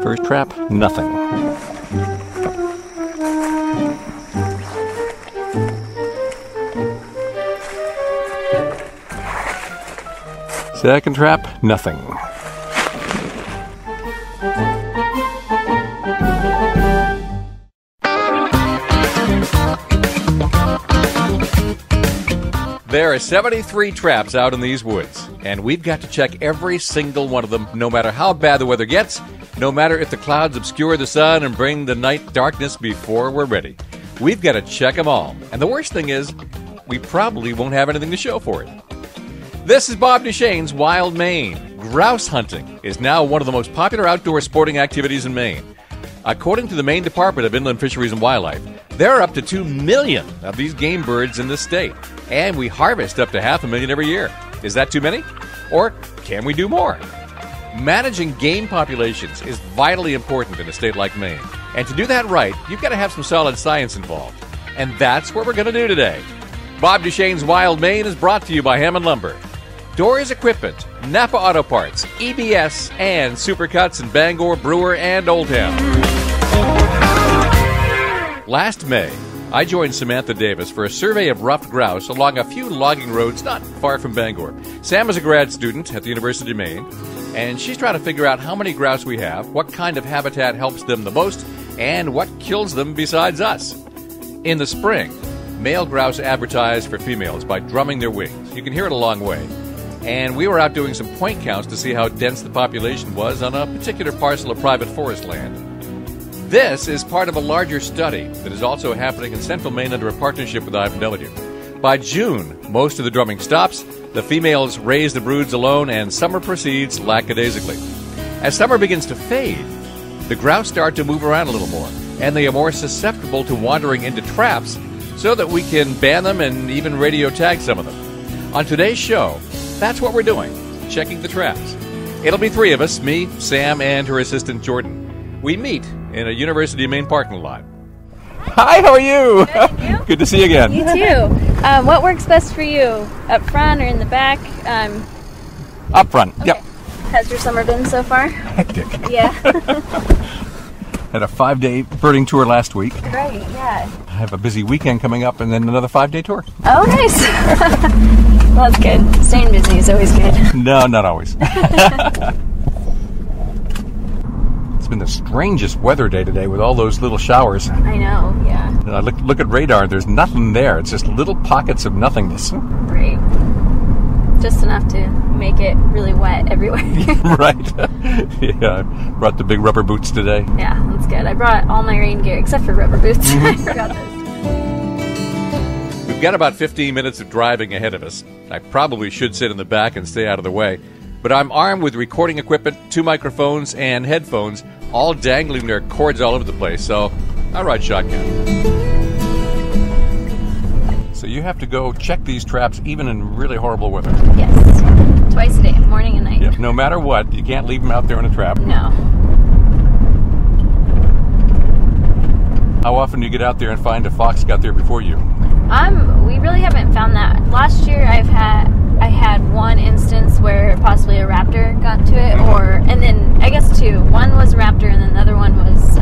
First trap, nothing. Second trap, nothing. There are 73 traps out in these woods, and we've got to check every single one of them, no matter how bad the weather gets, no matter if the clouds obscure the sun and bring the night darkness before we're ready. We've got to check them all, and the worst thing is, we probably won't have anything to show for it. This is Bob Duchesne's Wild Maine. Grouse hunting is now one of the most popular outdoor sporting activities in Maine. According to the Maine Department of Inland Fisheries and Wildlife, there are up to 2 million of these game birds in the state, and we harvest up to 500,000 every year. Is that too many? Or can we do more? Managing game populations is vitally important in a state like Maine, and to do that right, you've got to have some solid science involved. And that's what we're going to do today. Bob Duchesne's Wild Maine is brought to you by Hammond Lumber, Doors Equipment, Napa Auto Parts, EBS, and Supercuts in Bangor, Brewer, and Oldtown. Last May, I joined Samantha Davis for a survey of ruffed grouse along a few logging roads not far from Bangor. Sam is a grad student at the University of Maine, and she's trying to figure out how many grouse we have, what kind of habitat helps them the most, and what kills them besides us. In the spring, male grouse advertise for females by drumming their wings. You can hear it a long way. And we were out doing some point counts to see how dense the population was on a particular parcel of private forest land. This is part of a larger study that is also happening in central Maine under a partnership with IFW. By June, most of the drumming stops, the females raise the broods alone, and summer proceeds lackadaisically. As summer begins to fade, the grouse start to move around a little more, and they are more susceptible to wandering into traps so that we can ban them and even radio tag some of them. On today's show, that's what we're doing, checking the traps. It'll be 3 of us, me, Sam, and her assistant Jordan. We meet in a University of Maine parking lot. Hi, how are you? Good, Good to see you again. You too. What works best for you? Up front or in the back? Up front, okay. Yep. How's your summer been so far? Hectic. Yeah. Had a 5-day birding tour last week. Great, yeah. I have a busy weekend coming up and then another 5-day tour. Oh, nice. Well, that's good. Staying busy is always good. No, not always. It's been the strangest weather day today with all those little showers. I know, yeah. And I look at radar, there's nothing there. It's just little pockets of nothingness. Great. Just enough to make it really wet everywhere. Right. Yeah, I brought the big rubber boots today. Yeah, that's good. I brought all my rain gear except for rubber boots. I forgot those. We've got about 15 minutes of driving ahead of us. I probably should sit in the back and stay out of the way, but I'm armed with recording equipment, 2 microphones, and headphones, all dangling their cords all over the place, so I ride shotgun. So you have to go check these traps even in really horrible weather. Yes, twice a day, morning and night. Yeah, no matter what, you can't leave them out there in a trap. No. How often do you get out there and find a fox got there before you? We really haven't found that. Last year I had one instance where possibly a raptor got to it, and then I guess 2. One was a raptor, and then the other one was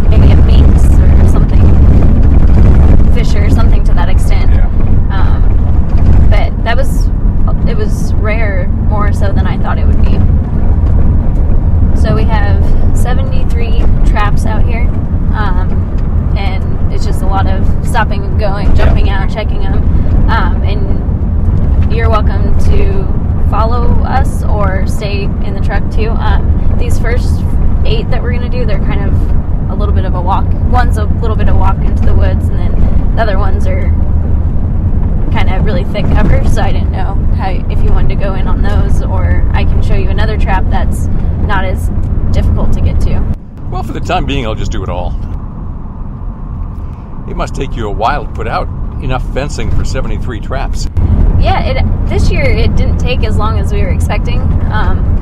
maybe a minx or something, fisher, something to that extent. Yeah. But it was rare, more so than I thought it would be. So we have 73 traps out here, and it's just a lot of stopping and going, jumping out, checking them, and you're welcome to follow us or stay in the truck too. These first 8 that we're going to do, they're kind of a little bit of a walk. One's a little bit of walk into the woods, and then the other ones are kind of really thick cover, so I didn't know if you wanted to go in on those, or I can show you another trap that's not as difficult to get to. Well, for the time being, I'll just do it all. It must take you a while to put out enough fencing for 73 traps. Yeah, this year it didn't take as long as we were expecting.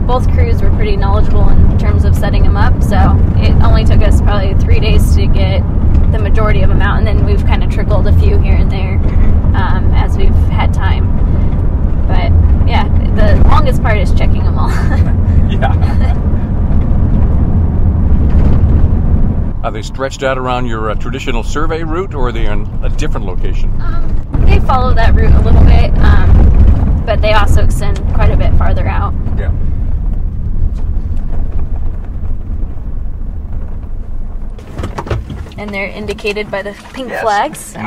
Both crews were pretty knowledgeable in terms of setting them up, so it only took us probably 3 days to get the majority of them out, and then we've kind of trickled a few here and there as we've had time. But yeah, the longest part is checking them all. Yeah. Are they stretched out around your traditional survey route, or are they in a different location? They follow that route a little bit, but they also extend quite a bit farther out. Yeah. And they're indicated by the pink flags. So.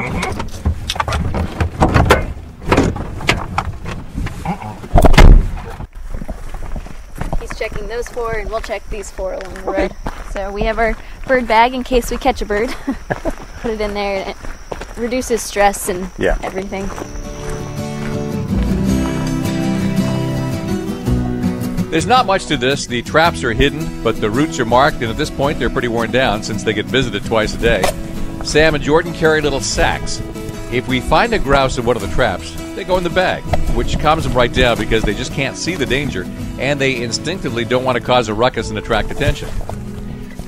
He's checking those 4, and we'll check these 4 along the road. So we have our bird bag in case we catch a bird. Put it in there, and it reduces stress and everything. There's not much to this. The traps are hidden, but the routes are marked, and at this point they're pretty worn down since they get visited twice a day. Sam and Jordan carry little sacks. If we find a grouse in one of the traps, they go in the bag, which calms them right down because they just can't see the danger, and they instinctively don't want to cause a ruckus and attract attention.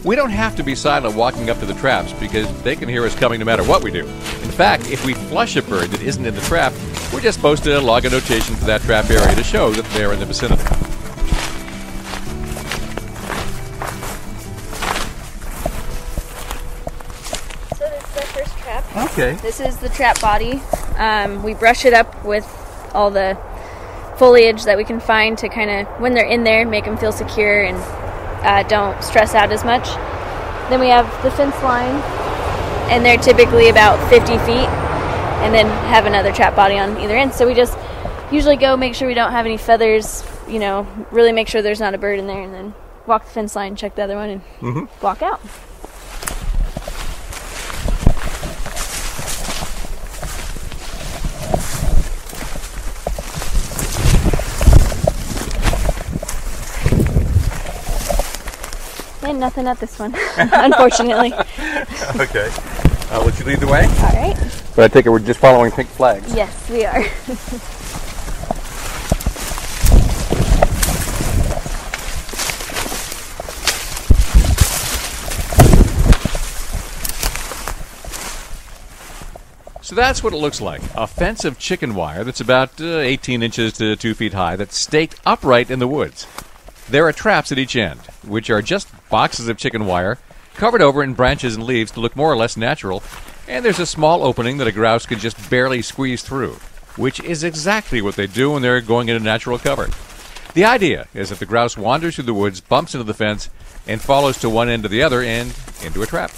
We don't have to be silent walking up to the traps because they can hear us coming no matter what we do. In fact, if we flush a bird that isn't in the trap, we're just supposed to log a notation to that trap area to show that they're in the vicinity. Okay. This is the trap body. We brush it up with all the foliage that we can find to kind of, when they're in there, make them feel secure and don't stress out as much. Then we have the fence line, and they're typically about 50 feet, and then have another trap body on either end. So we just usually go make sure we don't have any feathers, you know, really make sure there's not a bird in there, and then walk the fence line, check the other one, and walk out. And nothing at this one, unfortunately. Okay. Will you lead the way? All right. But I take it we're just following pink flags. Yes, we are. So that's what it looks like. A fence of chicken wire that's about 18 inches to 2 feet high that's staked upright in the woods. There are traps at each end, which are just boxes of chicken wire covered over in branches and leaves to look more or less natural, and there's a small opening that a grouse can just barely squeeze through, which is exactly what they do when they're going into natural cover. The idea is that the grouse wanders through the woods, bumps into the fence, and follows to one end to the other and into a trap.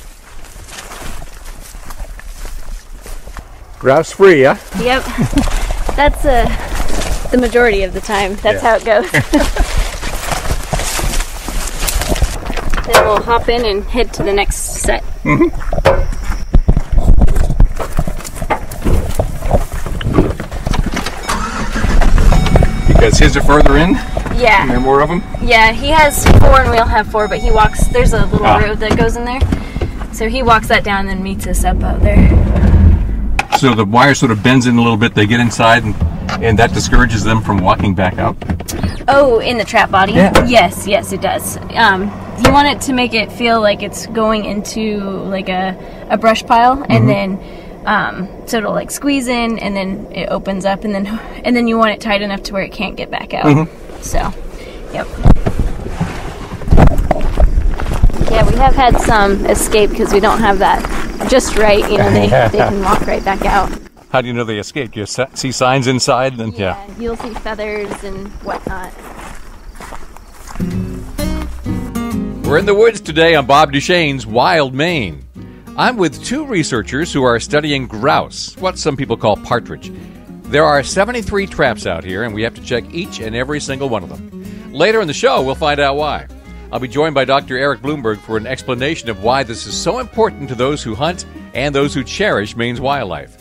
Grouse free, huh? Yep. That's the majority of the time. That's how it goes. Then we'll hop in and head to the next set. Because his are further in? Yeah. And there are more of them? Yeah, he has 4 and we'll have 4, but he walks, there's a little road that goes in there. So he walks that down and then meets us up out there. So the wire sort of bends in a little bit, they get inside, and that discourages them from walking back out? Oh, in the trap body? Yeah. Yes, it does. You want it to make it feel like it's going into like a brush pile, and then so it'll like squeeze in, and then it opens up, and then you want it tight enough to where it can't get back out. So, yep. Yeah, we have had some escape because we don't have that just right. You know, they can walk right back out. How do you know they escaped? You see signs inside? Then you'll see feathers and whatnot. We're in the woods today on Bob Duchesne's Wild Maine. I'm with 2 researchers who are studying grouse, what some people call partridge. There are 73 traps out here, and we have to check each and every single one of them. Later in the show, we'll find out why. I'll be joined by Dr. Eric Bloomberg for an explanation of why this is so important to those who hunt and those who cherish Maine's wildlife.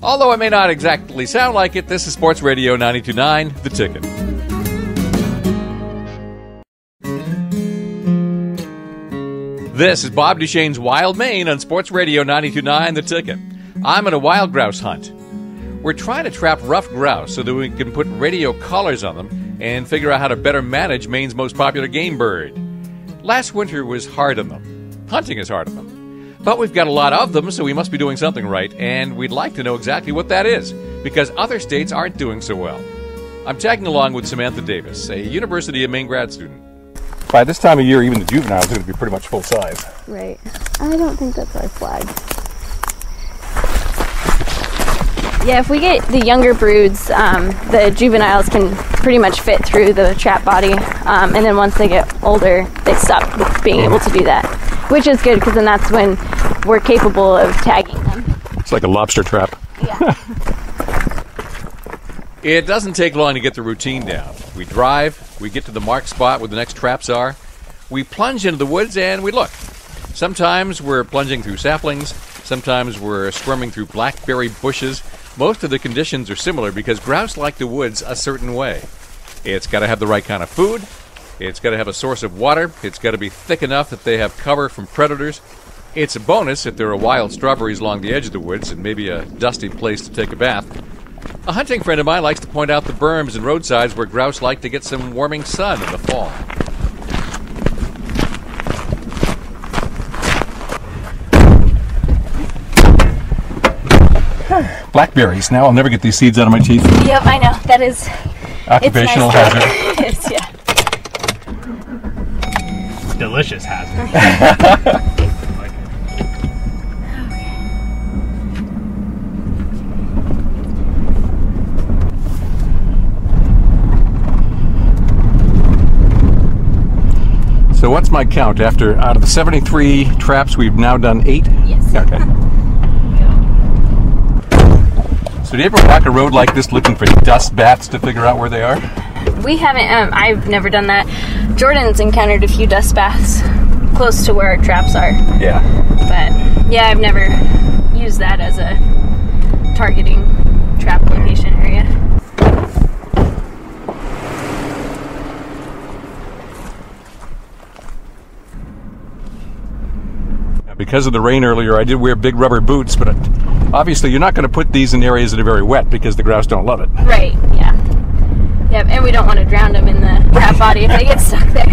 Although it may not exactly sound like it, this is Sports Radio 92.9, The Ticket. This is Bob Duchesne's Wild Maine on Sports Radio 92.9, The Ticket. I'm on a wild grouse hunt. We're trying to trap rough grouse so that we can put radio collars on them and figure out how to better manage Maine's most popular game bird. Last winter was hard on them. Hunting is hard on them. But we've got a lot of them, so we must be doing something right, and we'd like to know exactly what that is, because other states aren't doing so well. I'm tagging along with Samantha Davis, a University of Maine grad student. By this time of year, even the juveniles are going to be pretty much full size. Right. I don't think that's our flag. Yeah, if we get the younger broods, the juveniles can pretty much fit through the trap body, and then once they get older, they stop being able to do that, which is good because then that's when we're capable of tagging them. It's like a lobster trap. Yeah. It doesn't take long to get the routine down. We drive, we get to the marked spot where the next traps are, we plunge into the woods and we look. Sometimes we're plunging through saplings, sometimes we're squirming through blackberry bushes. Most of the conditions are similar because grouse like the woods a certain way. It's got to have the right kind of food, it's got to have a source of water, it's got to be thick enough that they have cover from predators. It's a bonus if there are wild strawberries along the edge of the woods and maybe a dusty place to take a bath. A hunting friend of mine likes to point out the berms and roadsides where grouse like to get some warming sun in the fall. Blackberries. Now I'll never get these seeds out of my teeth. Yep, I know. That is occupational hazard. It is, yeah. Delicious hazard. Like So what's my count? Out of the 73 traps, we've now done 8? Yes. Okay. So do you ever walk a road like this looking for dust bats to figure out where they are? We haven't, I've never done that. Jordan's encountered a few dust baths close to where our traps are. Yeah. But, yeah, I've never used that as a targeting trap location area. Because of the rain earlier, I did wear big rubber boots, but obviously you're not going to put these in areas that are very wet because the grouse don't love it. Right, yeah. Yep, and we don't want to drown them in the trap body if they get stuck there.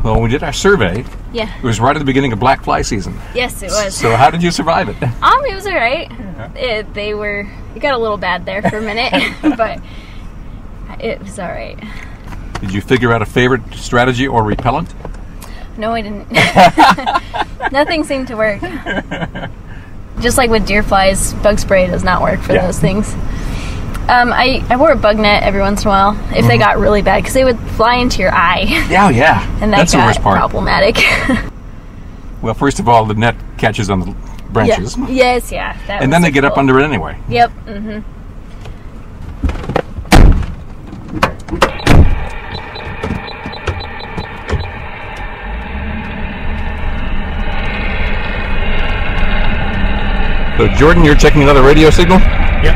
Well, when we did our survey, Yeah. it was right at the beginning of black fly season. Yes, it was. So how did you survive it? It was all right. It got a little bad there for a minute, but it was all right. Did you figure out a favorite strategy or repellent? No, I didn't. Nothing seemed to work. Just like with deer flies, bug spray does not work for those things. I wore a bug net every once in a while if they got really bad because they would fly into your eye. Yeah, yeah. And that's the worst part. Problematic. Well, first of all, the net catches on the branches. Yeah. Yes, yeah. And then they get up under it anyway. Yep. Mm-hmm. So, Jordan, you're checking another radio signal? Yep.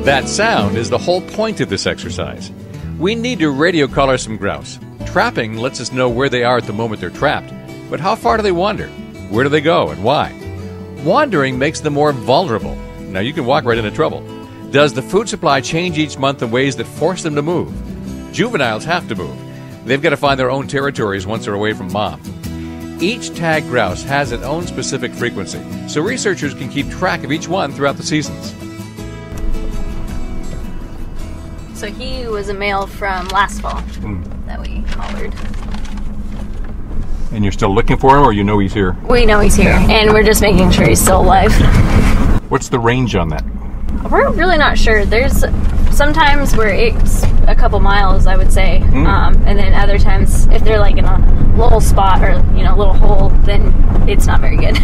That sound is the whole point of this exercise. We need to radio collar some grouse. Trapping lets us know where they are at the moment they're trapped. But how far do they wander? Where do they go and why? Wandering makes them more vulnerable. Now, you can walk right into trouble. Does the food supply change each month in ways that force them to move? Juveniles have to move. They've got to find their own territories once they're away from mom. Each tag grouse has its own specific frequency, so researchers can keep track of each one throughout the seasons. So he was a male from last fall that we collared. And you're still looking for him, or you know he's here? We know he's here, and we're just making sure he's still alive. What's the range on that? We're really not sure. There's sometimes where it's a couple miles, I would say, and then other times, if they're like in a little spot or a little hole, then it's not very good.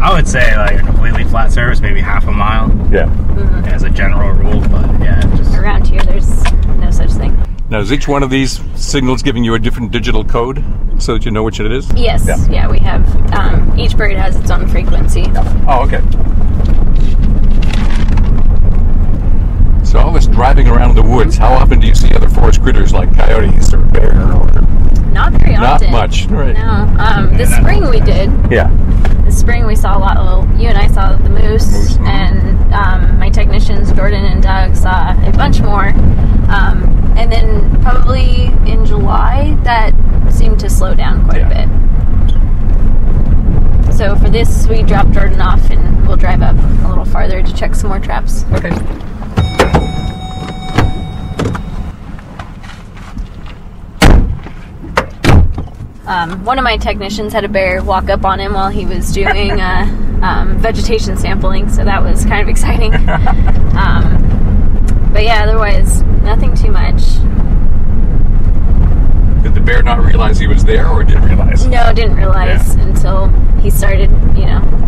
I would say like a completely flat surface, maybe half a mile. Yeah. As a general rule, but yeah, just Around here, there's no such thing. Now, is each one of these signals giving you a different digital code so that you know which it is? Yes. Yeah, we have. Each bird has its own frequency. Oh, okay. So all this driving around the woods, how often do you see other forest critters like coyotes or bear? Or Not very often. Not much, right? No. This spring we did. Yeah. This spring we saw a lot. Well, you and I saw the moose. And my technicians, Jordan and Doug, saw a bunch more. And then probably in July, that seemed to slow down quite a bit. So for this, we drop Jordan off and we'll drive up a little farther to check some more traps. Okay. One of my technicians had a bear walk up on him while he was doing vegetation sampling, so that was kind of exciting. But yeah, otherwise, nothing too much. Did the bear not realize he was there, or did realize? No, didn't realize until he started,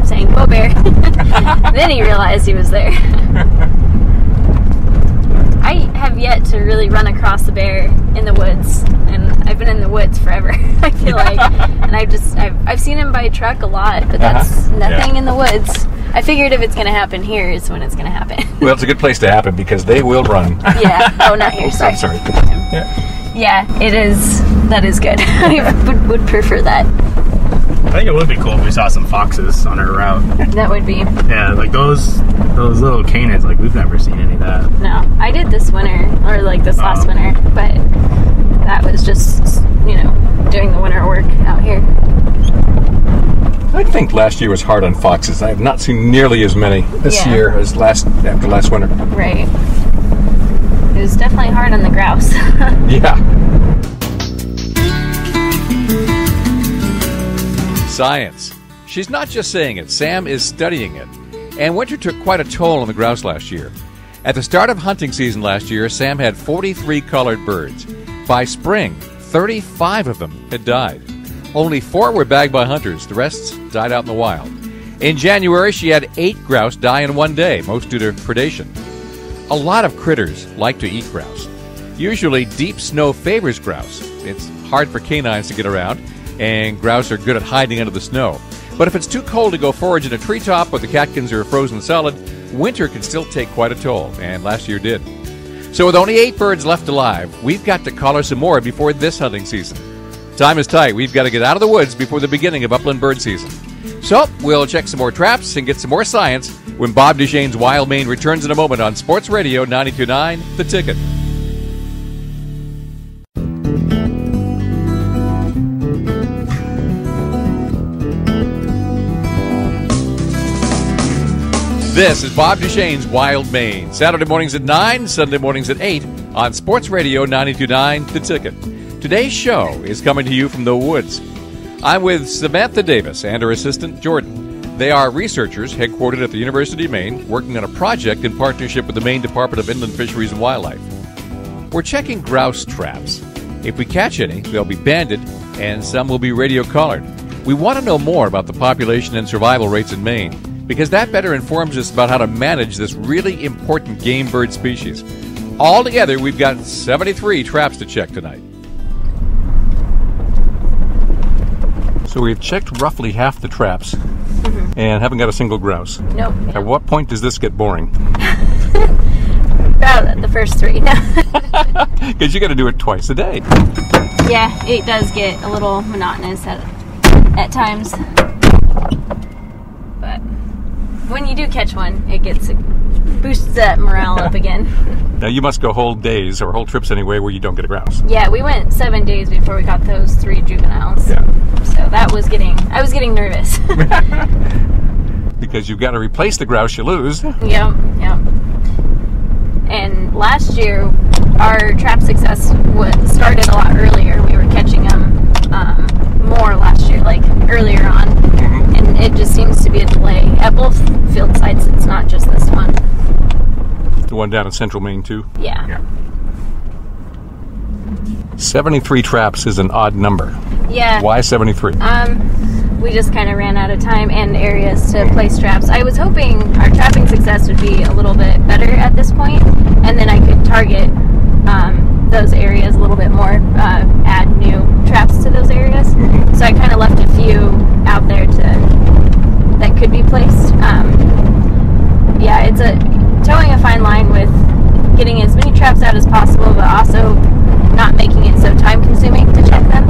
saying, "Whoa, bear." Then he realized he was there. I have yet to really run across a bear in the woods, and I've been in the woods forever, I feel like. And I've seen him by truck a lot, but that's nothing in the woods. I figured if it's going to happen here is when it's going to happen. Well, it's a good place to happen because they will run. Yeah. Oh, not here. Sorry. I'm sorry. Yeah, it is. That is good. I would prefer that. I think it would be cool if we saw some foxes on our route. That would be. Yeah, like those little canids, like we've never seen any of that. No, I did this winter, or like this last winter, but that was just, doing the winter work out here. I think last year was hard on foxes. I have not seen nearly as many this year as after last winter. Right. It was definitely hard on the grouse. Yeah. Science. She's not just saying it. Sam is studying it. And winter took quite a toll on the grouse last year. At the start of hunting season last year, Sam had 43 collared birds. By spring, 35 of them had died. Only 4 were bagged by hunters. The rest died out in the wild. In January, she had 8 grouse die in one day, most due to predation. A lot of critters like to eat grouse. Usually, deep snow favors grouse. It's hard for canines to get around, and grouse are good at hiding under the snow. But if it's too cold to go forage in a treetop or the catkins are frozen solid, winter can still take quite a toll, and last year did. So with only 8 birds left alive, we've got to collar some more before this hunting season. Time is tight. We've got to get out of the woods before the beginning of upland bird season. So we'll check some more traps and get some more science when Bob Duchesne's Wild Maine returns in a moment on Sports Radio 92.9 The Ticket. This is Bob Duchesne's Wild Maine. Saturday mornings at 9, Sunday mornings at 8 on Sports Radio 92.9 The Ticket. Today's show is coming to you from the woods. I'm with Samantha Davis and her assistant, Jordan. They are researchers headquartered at the University of Maine, working on a project in partnership with the Maine Department of Inland Fisheries and Wildlife. We're checking grouse traps. If we catch any, they'll be banded, and some will be radio collared. We want to know more about the population and survival rates in Maine, because that better informs us about how to manage this really important game bird species. Altogether, we've got 73 traps to check tonight. So we've checked roughly half the traps and haven't got a single grouse. Nope. At what point does this get boring? About the first 3. Because you got to do it twice a day. Yeah, it does get a little monotonous at times. But when you do catch one, it boosts that morale up again. Now you must go whole days or whole trips anyway where you don't get a grouse. Yeah, we went 7 days before we got those 3 juveniles. Yeah. So I was getting nervous. Because you've got to replace the grouse you lose. Yep. And last year, our trap success started a lot earlier. We were catching them more last year, like earlier on. And it just seems to be a delay at both field sites. It's not just this one. The one down in central Maine, too? Yeah. 73 traps is an odd number. Yeah. Why 73? We just kind of ran out of time and areas to place traps. I was hoping our trapping success would be a little bit better at this point, and then I could target those areas a little bit more, add new traps to those areas. So I kind of left a few out there that could be placed. Yeah, it's towing a fine line with getting as many traps out as possible, but also not making it so time-consuming to check them.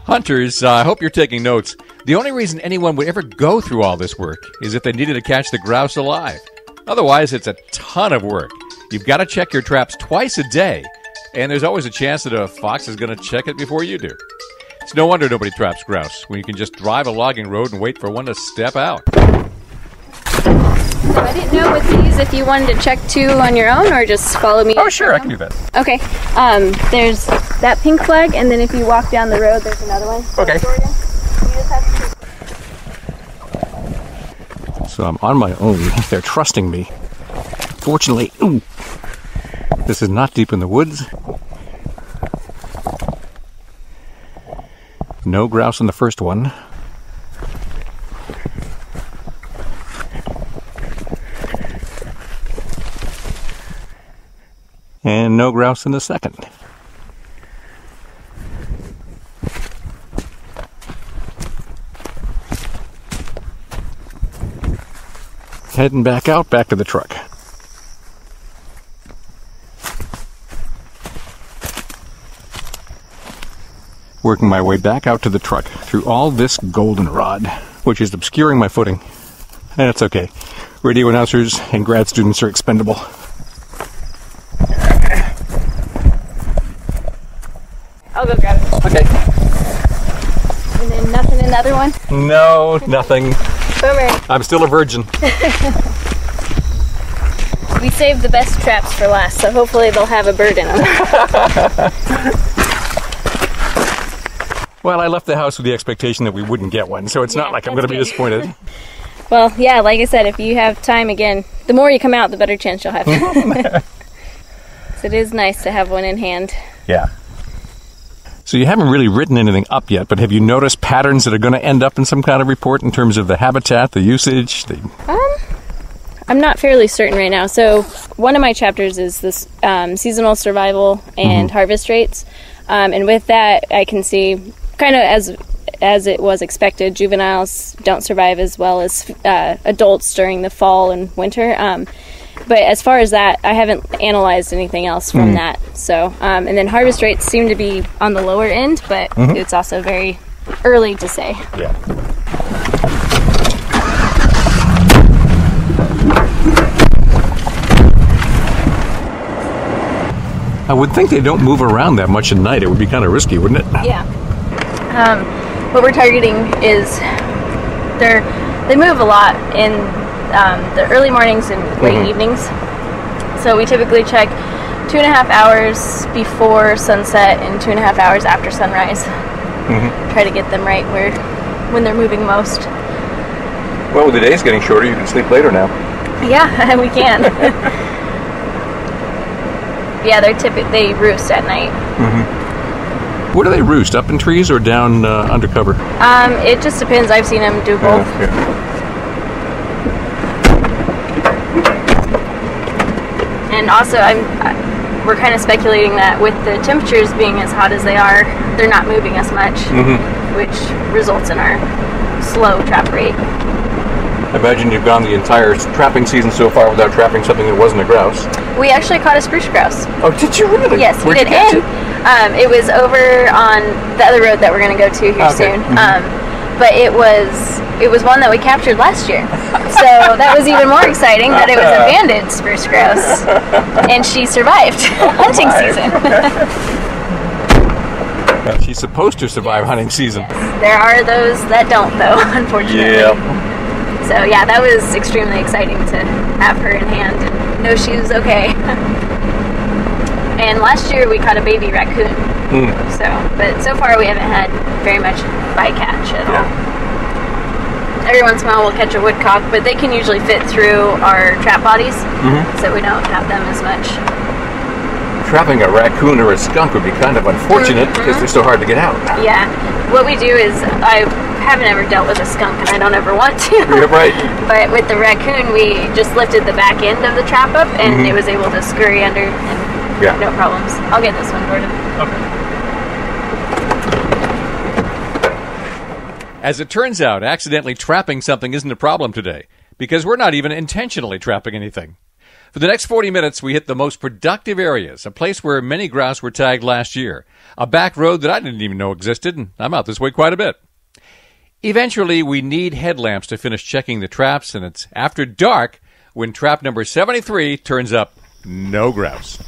Hunters, I hope you're taking notes. The only reason anyone would ever go through all this work is if they needed to catch the grouse alive. Otherwise, it's a ton of work. You've got to check your traps twice a day, and there's always a chance that a fox is going to check it before you do. It's no wonder nobody traps grouse when you can just drive a logging road and wait for one to step out. I didn't know with these if you wanted to check too on your own or just follow me. Oh, sure, I can do that. Okay. There's that pink flag, and then if you walk down the road, there's another one. Okay. You just have to... So I'm on my own. They're trusting me. Fortunately, this is not deep in the woods. No grouse on the first one. And no grouse in the second. Heading back out, back to the truck. Working my way back out to the truck through all this goldenrod, which is obscuring my footing. And it's okay. Radio announcers and grad students are expendable. I'll go grab it. Okay. And then nothing in the other one? No, nothing. Bummer. I'm still a virgin. We saved the best traps for last, so hopefully they'll have a bird in them. Well, I left the house with the expectation that we wouldn't get one, so it's not like I'm going to be disappointed. Well, yeah, like I said, if you have time again, the more you come out, the better chance you'll have. So it is nice to have one in hand. Yeah. So you haven't really written anything up yet, but have you noticed patterns that are going to end up in some kind of report in terms of the habitat, the usage? I'm not fairly certain right now. So one of my chapters is this seasonal survival and harvest rates. And with that, I can see kind of as it was expected, juveniles don't survive as well as adults during the fall and winter. But as far as that, I haven't analyzed anything else from that. So, and then harvest rates seem to be on the lower end, but it's also very early to say. Yeah. I would think they don't move around that much at night. It would be kind of risky, wouldn't it? Yeah. What we're targeting is they move a lot in the early mornings and late evenings. So we typically check 2.5 hours before sunset and 2.5 hours after sunrise. Try to get them right when they're moving most. Well, with the days getting shorter, you can sleep later now. Yeah, we can. Yeah, they roost at night. Where do they roost? Up in trees or down under cover? It just depends. I've seen them do both. And also, we're kind of speculating that with the temperatures being as hot as they are, they're not moving as much, which results in our slow trap rate. I imagine you've gone the entire trapping season so far without trapping something that wasn't a grouse. We actually caught a spruce grouse. Oh, did you really? Yes, we did. And it was over on the other road that we're going to go to here soon. But it was one that we captured last year. So that was even more exciting that it was a banded spruce grouse. And she survived hunting season. She's supposed to survive hunting season. Yes. There are those that don't, though, unfortunately. Yeah. So yeah, that was extremely exciting to have her in hand and know she was okay. And last year we caught a baby raccoon. But so far we haven't had very much bycatch at all. Every once in a while we'll catch a woodcock, but they can usually fit through our trap bodies, so we don't have them as much. Trapping a raccoon or a skunk would be kind of unfortunate because they're so hard to get out. Yeah. What we do is, I haven't ever dealt with a skunk and I don't ever want to. You're right. But with the raccoon, we just lifted the back end of the trap up and it was able to scurry under and no problems. I'll get this one, Gordon. Okay. As it turns out, accidentally trapping something isn't a problem today because we're not even intentionally trapping anything. For the next 40 minutes, we hit the most productive areas, a place where many grouse were tagged last year, a back road that I didn't even know existed, and I'm out this way quite a bit. Eventually, we need headlamps to finish checking the traps, and it's after dark when trap number 73 turns up no grouse.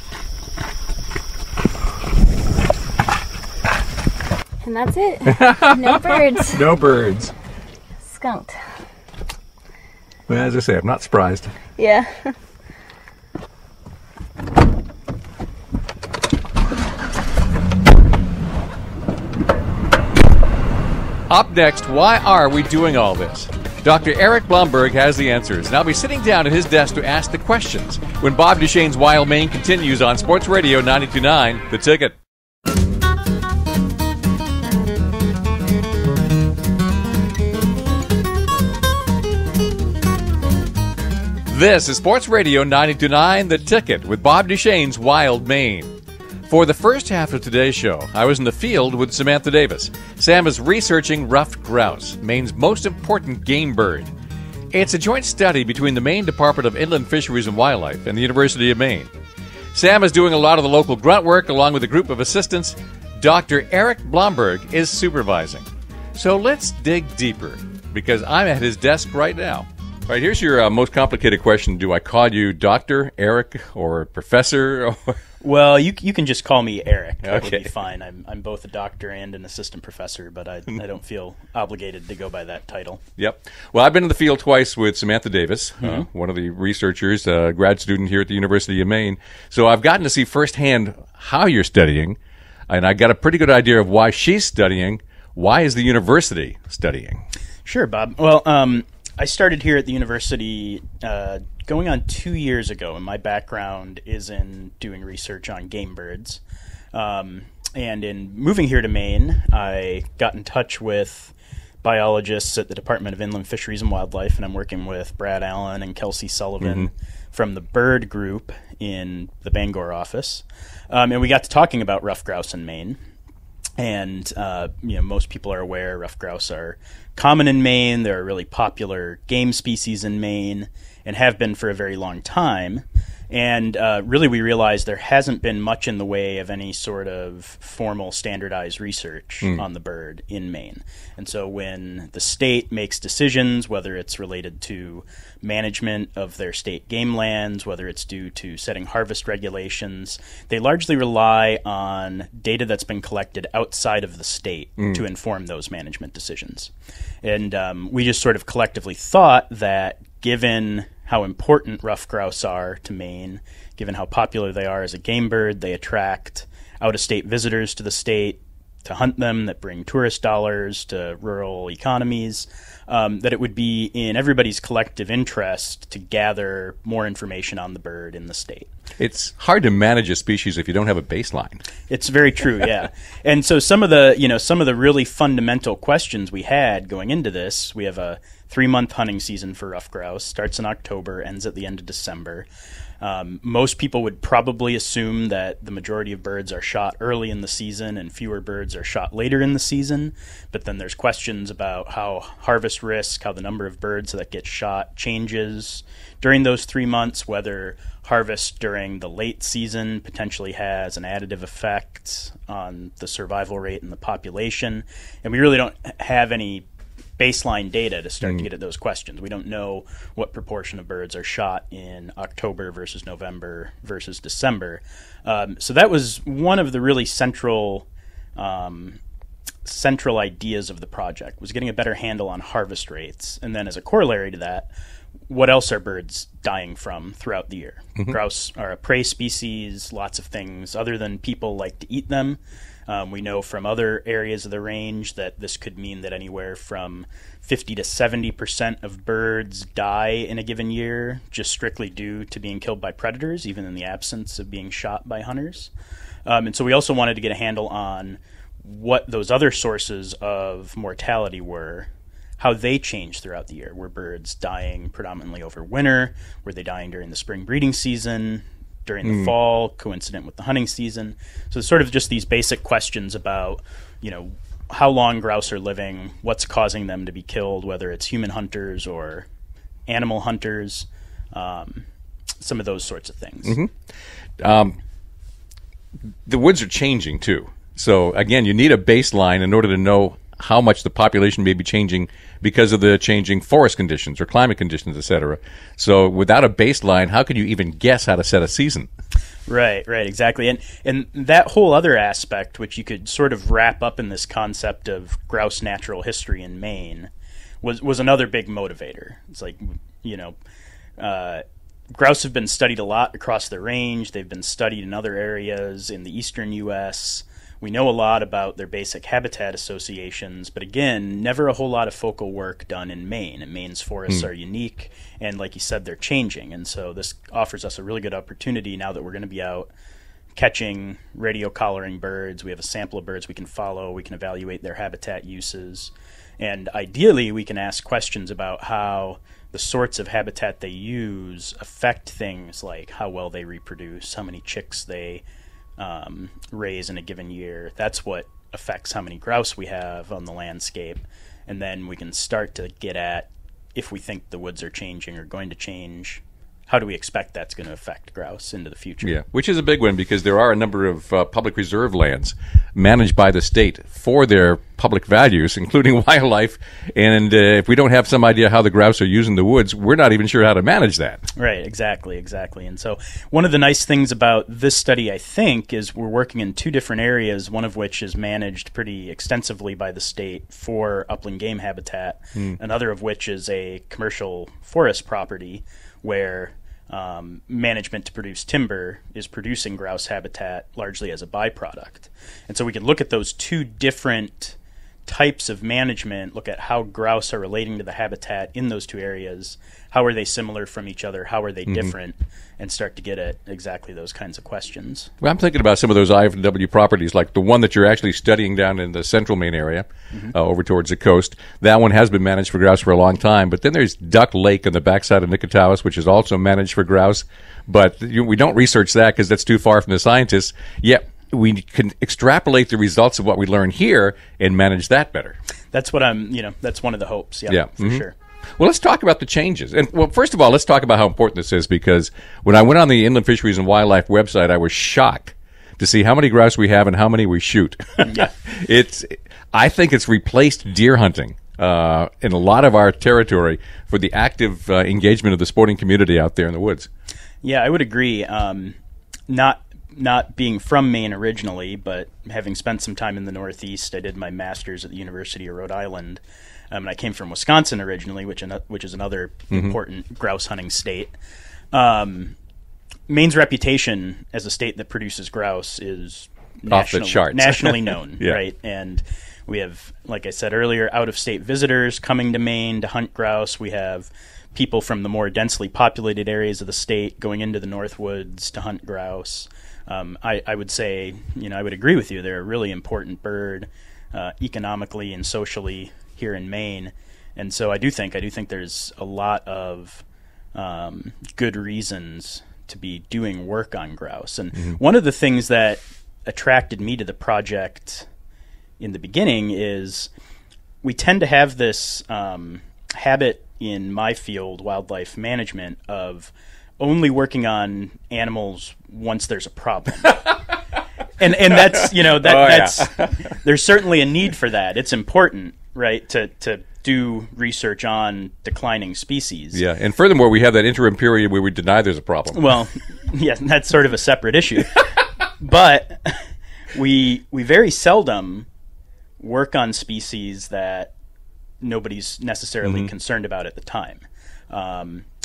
And that's it. No birds. No birds. Skunked. Well, as I say, I'm not surprised. Yeah. Up next, why are we doing all this? Dr. Eric Blomberg has the answers, and I'll be sitting down at his desk to ask the questions when Bob Duchesne's Wild Maine continues on Sports Radio 92.9 The Ticket. This is Sports Radio 92.9 The Ticket with Bob Duchesne's Wild Maine. For the first half of today's show, I was in the field with Samantha Davis. Sam is researching ruffed grouse, Maine's most important game bird. It's a joint study between the Maine Department of Inland Fisheries and Wildlife and the University of Maine. Sam is doing a lot of the local grunt work along with a group of assistants. Dr. Eric Blomberg is supervising. So let's dig deeper, because I'm at his desk right now. All right, here's your most complicated question. Do I call you Dr. Eric or Professor? Well, you can just call me Eric. That Okay. would be fine. I'm both a doctor and an assistant professor, but I don't feel obligated to go by that title. Yep. Well, I've been in the field twice with Samantha Davis, one of the researchers, grad student here at the University of Maine. So I've gotten to see firsthand how you're studying, and I got a pretty good idea of why she's studying. Why is the university studying? Sure, Bob. Well, I started here at the university going on 2 years ago, and my background is in doing research on game birds. And in moving here to Maine, I got in touch with biologists at the Department of Inland Fisheries and Wildlife, and I'm working with Brad Allen and Kelsey Sullivan from the bird group in the Bangor office. And we got to talking about ruffed grouse in Maine. And most people are aware ruffed grouse are common in Maine. They're a really popular game species in Maine and have been for a very long time. And really we realized there hasn't been much in the way of any sort of formal standardized research on the bird in Maine. And so when the state makes decisions, whether it's related to management of their state game lands, whether it's due to setting harvest regulations, they largely rely on data that's been collected outside of the state to inform those management decisions. And we just sort of collectively thought that given how important ruffed grouse are to Maine, given how popular they are as a game bird, they attract out-of-state visitors to the state to hunt them, that bring tourist dollars to rural economies, that it would be in everybody's collective interest to gather more information on the bird in the state. It's hard to manage a species if you don't have a baseline. It's very true, yeah. And so some of the really fundamental questions we had going into this, we have a 3-month hunting season for ruffed grouse, starts in October, ends at the end of December. Most people would probably assume that the majority of birds are shot early in the season and fewer birds are shot later in the season. But then there's questions about how harvest risk, how the number of birds that get shot changes during those 3 months, whether harvest during the late season potentially has an additive effect on the survival rate in the population. And we really don't have any baseline data to start to get at those questions. We don't know what proportion of birds are shot in October versus November versus December. So that was one of the really central ideas of the project, was getting a better handle on harvest rates. And then as a corollary to that, what else are birds dying from throughout the year? Grouse are a prey species, lots of things other than people like to eat them. We know from other areas of the range that this could mean that anywhere from 50 to 70% of birds die in a given year just strictly due to being killed by predators, even in the absence of being shot by hunters. And so we also wanted to get a handle on what those other sources of mortality were, how they changed throughout the year. Were birds dying predominantly over winter? Were they dying during the spring breeding season? During the fall, coincident with the hunting season. So it's sort of just these basic questions about, how long grouse are living, what's causing them to be killed, whether it's human hunters or animal hunters, some of those sorts of things. The woods are changing, too. So, again, you need a baseline in order to know how much the population may be changing because of the changing forest conditions or climate conditions, et cetera. So without a baseline, how can you even guess how to set a season? Right, exactly. And that whole other aspect, which you could sort of wrap up in this concept of grouse natural history in Maine, was another big motivator. It's like, grouse have been studied a lot across the range. They've been studied in other areas in the eastern U.S. We know a lot about their basic habitat associations, but again, never a whole lot of focal work done in Maine. And Maine's forests are unique, and like you said, they're changing. And so this offers us a really good opportunity now that we're going to be out catching radio collaring birds. We have a sample of birds we can follow. We can evaluate their habitat uses. And ideally, we can ask questions about how the sorts of habitat they use affect things like how well they reproduce, how many chicks they raise in a given year. That's what affects how many grouse we have on the landscape. And then we can start to get at, if we think the woods are changing or going to change, how do we expect that's going to affect grouse into the future? Yeah, which is a big one because there are a number of public reserve lands managed by the state for their public values, including wildlife. And if we don't have some idea how the grouse are using the woods, we're not even sure how to manage that. Right, exactly. And so one of the nice things about this study, I think, is we're working in two different areas, one of which is managed pretty extensively by the state for upland game habitat, another of which is a commercial forest property where management to produce timber is producing grouse habitat largely as a byproduct. And so we could look at those two different types of management, look at how grouse are relating to the habitat in those two areas, how are they similar from each other, how are they different, and start to get at exactly those kinds of questions. Well, I'm thinking about some of those IFW properties, like the one that you're actually studying down in the central Maine area, over towards the coast. That one has been managed for grouse for a long time, but then there's Duck Lake on the backside of Nicotawas, which is also managed for grouse, but we don't research that because that's too far from the scientists, yet we can extrapolate the results of what we learn here and manage that better. That's what that's one of the hopes, for sure. Well, let's talk about the changes. And well, first of all, let's talk about how important this is, because when I went on the Inland Fisheries and Wildlife website, I was shocked to see how many grouse we have and how many we shoot. Yeah. I think it's replaced deer hunting in a lot of our territory for the active engagement of the sporting community out there in the woods. Yeah, I would agree. Not being from Maine originally, but having spent some time in the Northeast, I did my master's at the University of Rhode Island. And I came from Wisconsin originally, which is another important grouse hunting state. Maine's reputation as a state that produces grouse is off the charts. Nationally known, yeah. Right? And we have, like I said earlier, out-of-state visitors coming to Maine to hunt grouse. We have people from the more densely populated areas of the state going into the Northwoods to hunt grouse. I would say, I would agree with you. They're a really important bird economically and socially here in Maine, and so I do think there's a lot of good reasons to be doing work on grouse. And one of the things that attracted me to the project in the beginning is we tend to have this habit in my field, wildlife management, of only working on animals once there's a problem. and that's that's there's certainly a need for that. It's important, right, to do research on declining species. Yeah, and furthermore, we have that interim period where we deny there's a problem. Well, yeah, that's sort of a separate issue. But we very seldom work on species that nobody's necessarily concerned about at the time.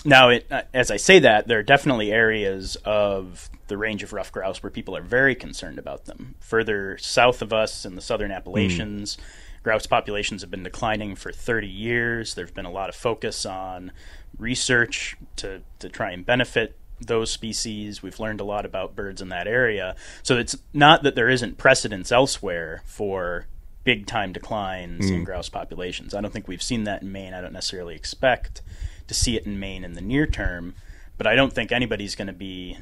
Now, as I say that, there are definitely areas of the range of ruffed grouse where people are very concerned about them. Further south of us in the southern Appalachians, grouse populations have been declining for 30 years. There's been a lot of focus on research to try and benefit those species. We've learned a lot about birds in that area. So it's not that there isn't precedence elsewhere for big-time declines in grouse populations. I don't think we've seen that in Maine. I don't necessarily expect to see it in Maine in the near term, but I don't think anybody's going to be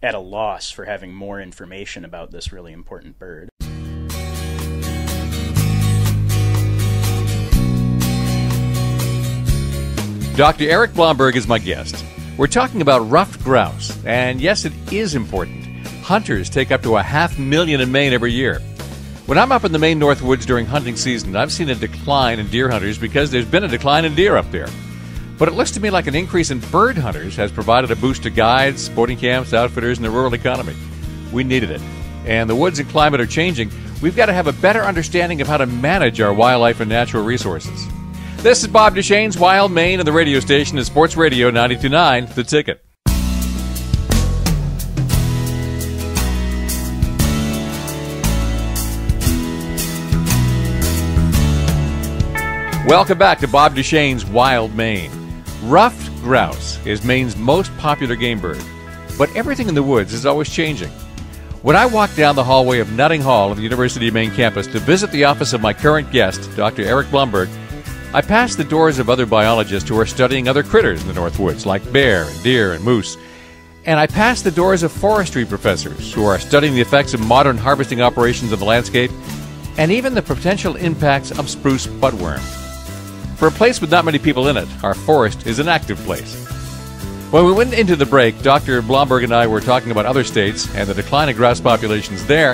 at a loss for having more information about this really important bird. Dr. Eric Blomberg is my guest. We're talking about ruffed grouse, and yes, it is important. Hunters take up to 500,000 in Maine every year. When I'm up in the Maine Northwoods during hunting season, I've seen a decline in deer hunters because there's been a decline in deer up there. But it looks to me like an increase in bird hunters has provided a boost to guides, sporting camps, outfitters, and the rural economy. We needed it. And the woods and climate are changing. We've got to have a better understanding of how to manage our wildlife and natural resources. This is Bob Duchesne's Wild Maine, and the radio station is Sports Radio 92.9, The Ticket. Welcome back to Bob Duchesne's Wild Maine. Ruffed grouse is Maine's most popular game bird, but everything in the woods is always changing. When I walk down the hallway of Nutting Hall of the University of Maine campus to visit the office of my current guest, Dr. Eric Blomberg, I pass the doors of other biologists who are studying other critters in the North Woods, like bear and deer and moose. And I pass the doors of forestry professors who are studying the effects of modern harvesting operations on the landscape, and even the potential impacts of spruce budworm. For a place with not many people in it, our forest is an active place. When we went into the break, Dr. Blomberg and I were talking about other states and the decline of grouse populations there,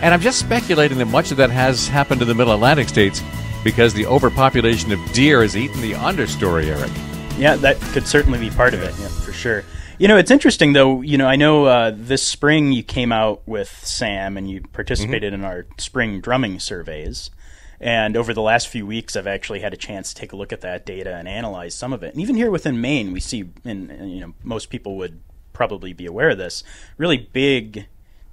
and I'm just speculating that much of that has happened in the Middle Atlantic states because the overpopulation of deer has eaten the understory, Eric. Yeah, that could certainly be part of it, yeah, for sure. You know, it's interesting, though. You know, I know this spring you came out with Sam and you participated in our spring drumming surveys. And over the last few weeks, I've actually had a chance to take a look at that data and analyze some of it. And even here within Maine, we see, and you know, most people would probably be aware of this, really big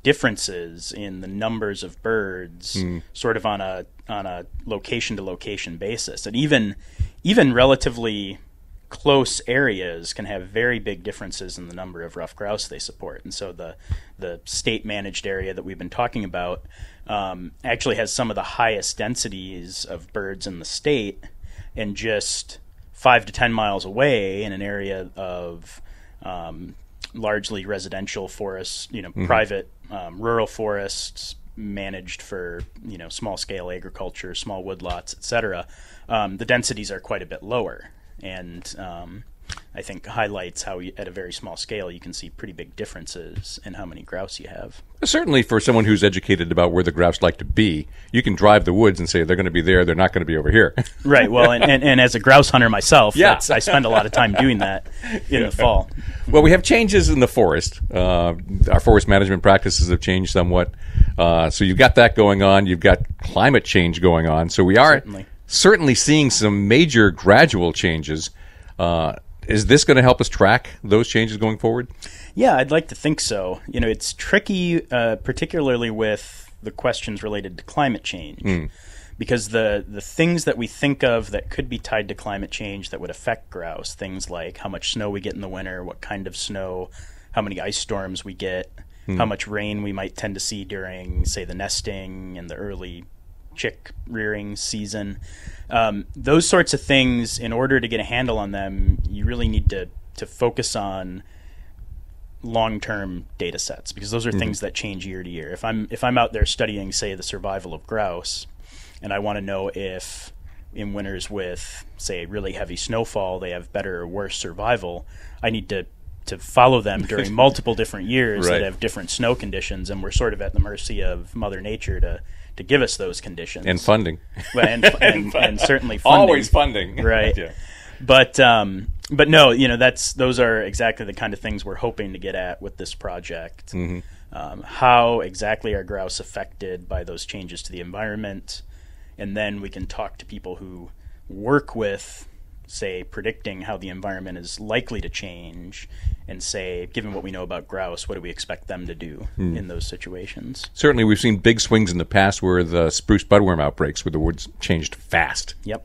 differences in the numbers of birds, sort of on a location to location basis, and even relatively close areas can have very big differences in the number of ruffed grouse they support. And so the state managed area that we've been talking about actually has some of the highest densities of birds in the state, and just 5 to 10 miles away in an area of largely residential forests, you know, private rural forests managed for, you know, small scale agriculture, small woodlots, etc. The densities are quite a bit lower, and I think highlights how at a very small scale you can see pretty big differences in how many grouse you have. Certainly for someone who's educated about where the grouse like to be, you can drive the woods and say they're going to be there, they're not going to be over here. Right, well, and as a grouse hunter myself, yeah. I spend a lot of time doing that in the fall. Well, we have changes in the forest. Our forest management practices have changed somewhat. So you've got that going on. You've got climate change going on. So we are certainly seeing some major gradual changes. Is this going to help us track those changes going forward? Yeah, I'd like to think so. You know, it's tricky, particularly with the questions related to climate change, because the things that we think of that could be tied to climate change that would affect grouse, things like how much snow we get in the winter, what kind of snow, how many ice storms we get, how much rain we might tend to see during, say, the nesting and the early chick rearing season. Those sorts of things, in order to get a handle on them, you really need to focus on long-term data sets, because those are things that change year to year. If I'm out there studying, say, the survival of grouse, and I want to know if in winters with, say, really heavy snowfall, they have better or worse survival, I need to follow them during multiple different years that have different snow conditions, and we're sort of at the mercy of Mother Nature to give us those conditions. And funding. Well, and certainly funding. Always funding. Right. Yeah. But no, you know, those are exactly the kind of things we're hoping to get at with this project. How exactly are grouse affected by those changes to the environment? And then we can talk to people who work with, say, predicting how the environment is likely to change, and say, given what we know about grouse, what do we expect them to do in those situations? Certainly, we've seen big swings in the past where the spruce budworm outbreaks, where the woods changed fast. Yep.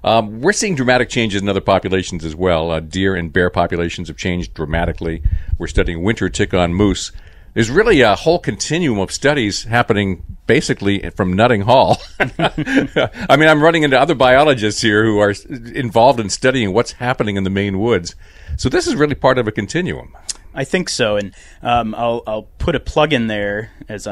We're seeing dramatic changes in other populations as well. Deer and bear populations have changed dramatically. We're studying winter tick-on moose. There's really a whole continuum of studies happening basically from Nutting Hall. I mean, I'm running into other biologists here who are involved in studying what's happening in the Maine woods. So this is really part of a continuum. I think so, and I'll put a plug in there as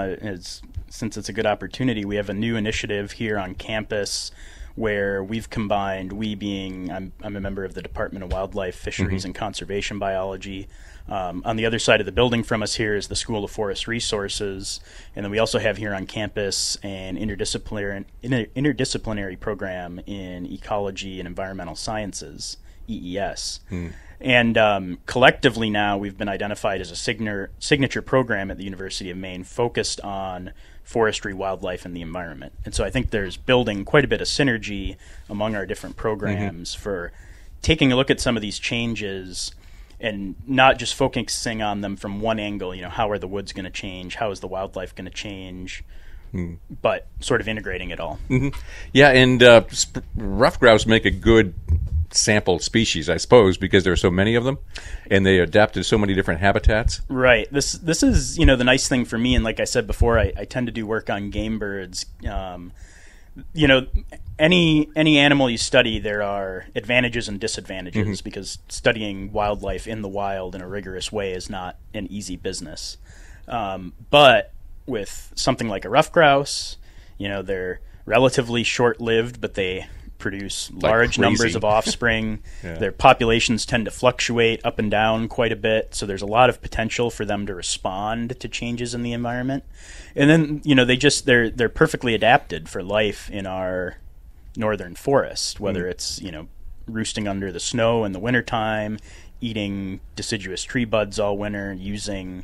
since it's a good opportunity. We have a new initiative here on campus where we've combined, we being, I'm a member of the Department of Wildlife, Fisheries, and Conservation Biology. On the other side of the building from us here is the School of Forest Resources, and then we also have here on campus an interdisciplinary program in ecology and environmental sciences, EES. And collectively now we've been identified as a signature program at the University of Maine focused on forestry, wildlife, and the environment. And so I think there's building quite a bit of synergy among our different programs for taking a look at some of these changes and not just focusing on them from one angle, how are the woods going to change, how is the wildlife going to change, but sort of integrating it all. Yeah, and ruffed grouse make a good sample species, I suppose, because there are so many of them, and they adapt to so many different habitats. Right. This is the nice thing for me, and like I said before, I tend to do work on game birds. Any animal you study, there are advantages and disadvantages because studying wildlife in the wild in a rigorous way is not an easy business. But with something like a ruffed grouse, they're relatively short-lived, but they produce large numbers of offspring. Their populations tend to fluctuate up and down quite a bit, so there's a lot of potential for them to respond to changes in the environment. And then they're perfectly adapted for life in our northern forest, whether it's roosting under the snow in the wintertime, eating deciduous tree buds all winter, using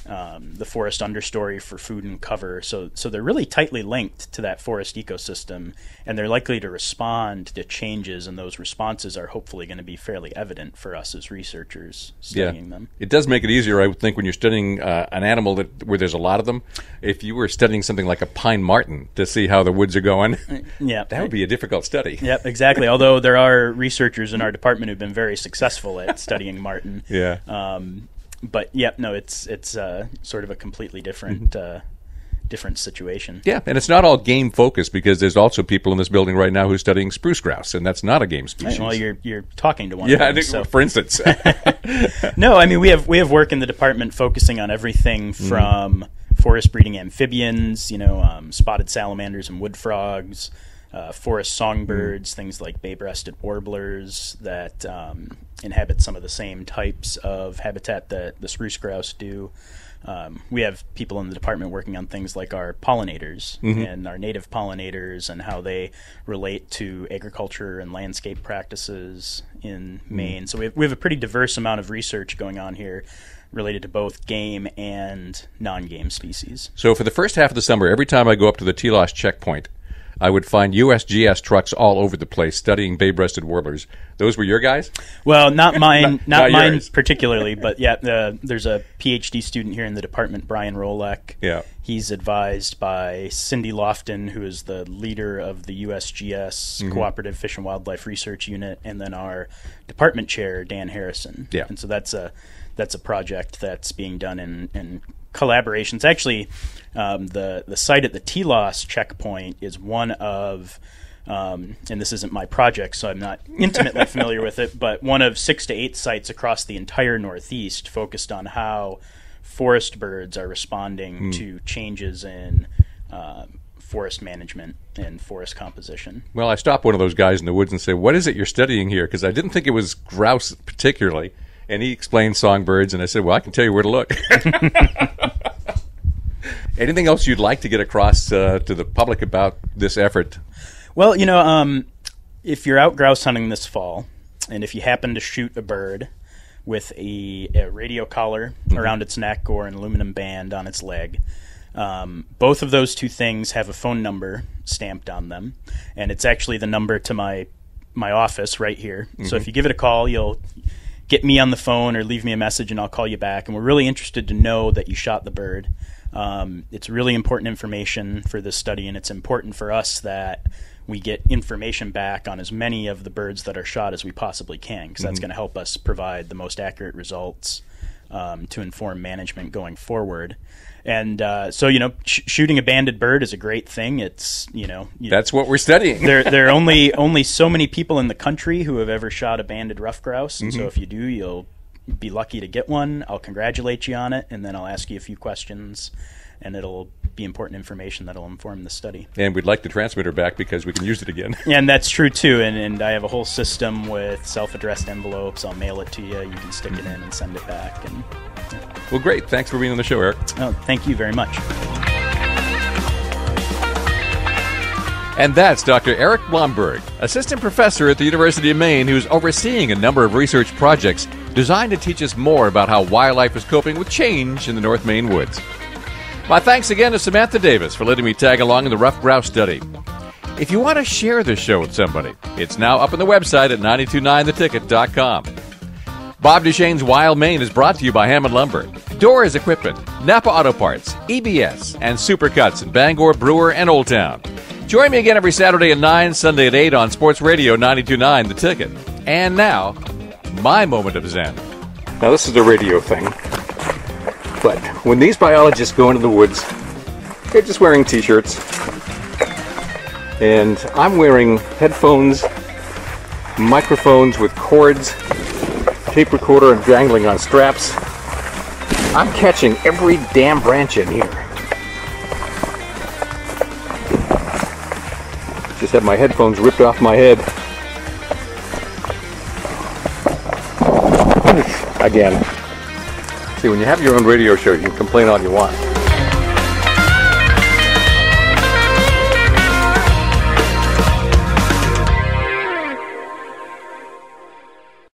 the forest understory for food and cover. So they're really tightly linked to that forest ecosystem, and they're likely to respond to changes, and those responses are hopefully going to be fairly evident for us as researchers studying them. It does make it easier, I would think, when you're studying an animal where there's a lot of them. If you were studying something like a pine marten to see how the woods are going, that would be a difficult study. Yep, exactly. Although there are researchers in our department who've been very successful at studying marten. But it's sort of a completely different different situation. Yeah, and it's not all game focused, because there's also people in this building right now who are studying spruce grouse, and that's not a game species. Well, you're talking to one. Yeah, of them, for instance. No, I mean we have work in the department focusing on everything from forest breeding amphibians, spotted salamanders and wood frogs, forest songbirds, things like bay-breasted warblers that inhabit some of the same types of habitat that the spruce grouse do. We have people in the department working on things like our pollinators and our native pollinators and how they relate to agriculture and landscape practices in Maine. So we have a pretty diverse amount of research going on here related to both game and non-game species. So for the first half of the summer, every time I go up to the Telos checkpoint, I would find USGS trucks all over the place studying bay-breasted warblers. Those were your guys? Well, not mine, not mine yours. Particularly, but there's a PhD student here in the department, Brian Rolek. Yeah. He's advised by Cindy Lofton, who is the leader of the USGS Cooperative Fish and Wildlife Research Unit, and then our department chair, Dan Harrison. Yeah. And so that's a project that's being done in collaborations. Actually, the site at the Telos checkpoint is one of, and this isn't my project, so I'm not intimately familiar with it, but one of 6 to 8 sites across the entire Northeast focused on how forest birds are responding to changes in forest management and forest composition. Well, I stopped one of those guys in the woods and said, "What is it you're studying here?" Because I didn't think it was grouse particularly. And he explained songbirds, and I said, well, I can tell you where to look. Anything else you'd like to get across to the public about this effort? Well, if you're out grouse hunting this fall, and if you happen to shoot a bird with a radio collar around its neck or an aluminum band on its leg, both of those two things have a phone number stamped on them, and it's actually the number to my office right here. So if you give it a call, you'll get me on the phone or leave me a message and I'll call you back. And we're really interested to know that you shot the bird. It's really important information for this study, and it's important for us that we get information back on as many of the birds that are shot as we possibly can, because that's going to help us provide the most accurate results to inform management going forward. And so, shooting a banded bird is a great thing. It's, that's what we're studying. There are only so many people in the country who have ever shot a banded ruffed grouse. And so if you do, you'll be lucky to get one. I'll congratulate you on it, and then I'll ask you a few questions, and it'll be important information that'll inform the study. And we'd like the transmitter back because we can use it again. And that's true, too. And I have a whole system with self-addressed envelopes. I'll mail it to you. You can stick it in and send it back. And well, great. Thanks for being on the show, Eric. Oh, thank you very much. And that's Dr. Eric Blomberg, assistant professor at the University of Maine, who's overseeing a number of research projects designed to teach us more about how wildlife is coping with change in the North Maine woods. My thanks again to Samantha Davis for letting me tag along in the rough grouse study. If you want to share this show with somebody, it's now up on the website at 929theticket.com. Bob Duchesne's Wild Maine is brought to you by Hammond Lumber, Doors Equipment, Napa Auto Parts, EBS, and Supercuts in Bangor, Brewer, and Old Town. Join me again every Saturday at 9, Sunday at 8 on Sports Radio 92.9 The Ticket. And now, my moment of zen. Now, this is the radio thing. But when these biologists go into the woods, they're just wearing T-shirts. And I'm wearing headphones, microphones with cords, tape recorder and dangling on straps. I'm catching every damn branch in here. Just had my headphones ripped off my head. Again. See, when you have your own radio show, you can complain all you want.